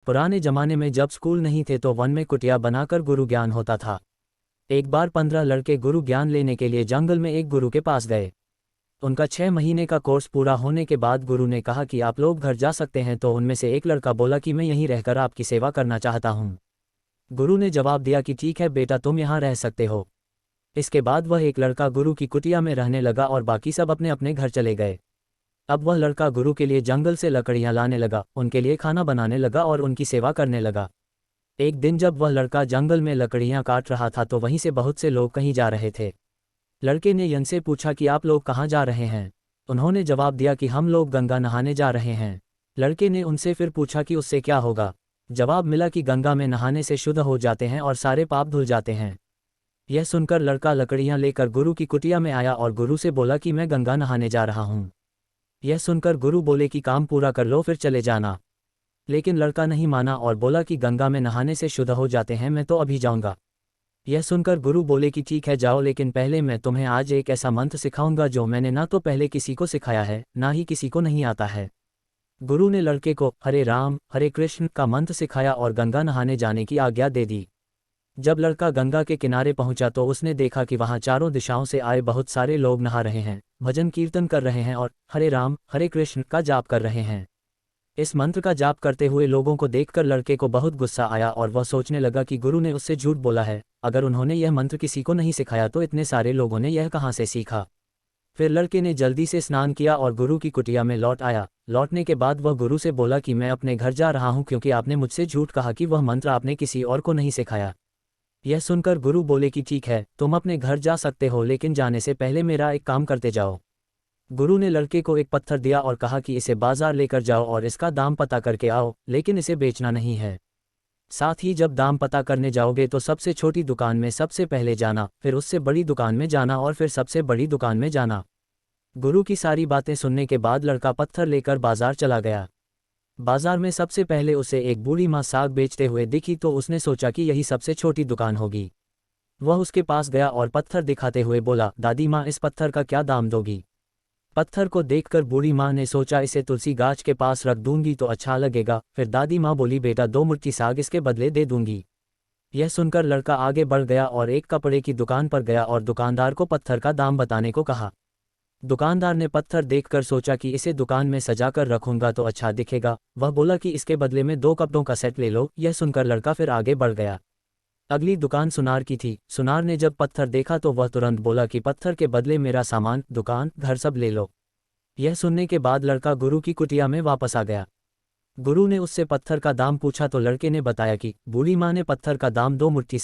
पुराने जमाने में जब स्कूल नहीं थे तो वन में कुटिया बनाकर गुरु ज्ञान होता था। एक बार 15 लड़के गुरु ज्ञान लेने के लिए जंगल में एक गुरु के पास गए। उनका 6 महीने का कोर्स पूरा होने के बाद गुरु ने कहा कि आप लोग घर जा सकते हैं, तो उनमें से एक लड़का बोला कि मैं यहीं रहकर आपकी सेवा करना चाहता हूँ। गुरु ने जवाब दिया कि ठीक है बेटा, तुम यहाँ रह सकते हो। इसके बाद वह एक लड़का गुरु की कुटिया में रहने लगा और बाकी सब अपने अपने घर चले गए। अब वह लड़का गुरु के लिए जंगल से लकड़ियाँ लाने लगा, उनके लिए खाना बनाने लगा और उनकी सेवा करने लगा। एक दिन जब वह लड़का जंगल में लकड़ियाँ काट रहा था तो वहीं से बहुत से लोग कहीं जा रहे थे। लड़के ने यन से पूछा कि आप लोग कहाँ जा रहे हैं। उन्होंने जवाब दिया कि हम लोग गंगा नहाने जा रहे हैं। लड़के ने उनसे फिर पूछा कि उससे क्या होगा। जवाब मिला कि गंगा में नहाने से शुद्ध हो जाते हैं और सारे पाप धुल जाते हैं। यह सुनकर लड़का लकड़ियाँ लेकर गुरु की कुटिया में आया और गुरु से बोला कि मैं गंगा नहाने जा रहा हूँ। यह सुनकर गुरु बोले कि काम पूरा कर लो फिर चले जाना। लेकिन लड़का नहीं माना और बोला कि गंगा में नहाने से शुद्ध हो जाते हैं, मैं तो अभी जाऊंगा। यह सुनकर गुरु बोले कि ठीक है जाओ, लेकिन पहले मैं तुम्हें आज एक ऐसा मंत्र सिखाऊंगा जो मैंने ना तो पहले किसी को सिखाया है, ना ही किसी को नहीं आता है। गुरु ने लड़के को हरे राम हरे कृष्ण का मंत्र सिखाया और गंगा नहाने जाने की आज्ञा दे दी। जब लड़का गंगा के किनारे पहुंचा तो उसने देखा कि वहां चारों दिशाओं से आए बहुत सारे लोग नहा रहे हैं, भजन कीर्तन कर रहे हैं और हरे राम हरे कृष्ण का जाप कर रहे हैं। इस मंत्र का जाप करते हुए लोगों को देखकर लड़के को बहुत गुस्सा आया और वह सोचने लगा कि गुरु ने उससे झूठ बोला है। अगर उन्होंने यह मंत्र किसी को नहीं सिखाया तो इतने सारे लोगों ने यह कहाँ से सीखा। फिर लड़के ने जल्दी से स्नान किया और गुरु की कुटिया में लौट आया। लौटने के बाद वह गुरु से बोला कि मैं अपने घर जा रहा हूँ, क्योंकि आपने मुझसे झूठ कहा कि वह मंत्र आपने किसी और को नहीं सिखाया। यह सुनकर गुरु बोले कि ठीक है, तुम अपने घर जा सकते हो, लेकिन जाने से पहले मेरा एक काम करते जाओ। गुरु ने लड़के को एक पत्थर दिया और कहा कि इसे बाजार लेकर जाओ और इसका दाम पता करके आओ, लेकिन इसे बेचना नहीं है। साथ ही जब दाम पता करने जाओगे तो सबसे छोटी दुकान में सबसे पहले जाना, फिर उससे बड़ी दुकान में जाना और फिर सबसे बड़ी दुकान में जाना। गुरु की सारी बातें सुनने के बाद लड़का पत्थर लेकर बाजार चला गया। बाजार में सबसे पहले उसे एक बूढ़ी माँ साग बेचते हुए दिखी तो उसने सोचा कि यही सबसे छोटी दुकान होगी। वह उसके पास गया और पत्थर दिखाते हुए बोला, दादी माँ इस पत्थर का क्या दाम दोगी। पत्थर को देखकर बूढ़ी माँ ने सोचा इसे तुलसी गाछ के पास रख दूंगी तो अच्छा लगेगा। फिर दादी माँ बोली, बेटा 2 मुट्ठी साग इसके बदले दे दूंगी। यह सुनकर लड़का आगे बढ़ गया और एक कपड़े की दुकान पर गया और दुकानदार को पत्थर का दाम बताने को कहा। दुकानदार ने पत्थर देखकर सोचा कि इसे दुकान में सजाकर रखूंगा तो अच्छा दिखेगा। वह बोला कि इसके बदले में 2 कपड़ों का सेट ले लो। यह सुनकर लड़का फिर आगे बढ़ गया। अगली दुकान सुनार की थी। सुनार ने जब पत्थर देखा तो वह तुरंत बोला कि पत्थर के बदले मेरा सामान, दुकान, घर सब ले लो। यह सुनने के बाद लड़का गुरु की कुटिया में वापस आ गया। गुरु ने उससे पत्थर का दाम पूछा तो लड़के ने बताया कि बूढ़ी माँ ने पत्थर का दाम 2 मुट्ठी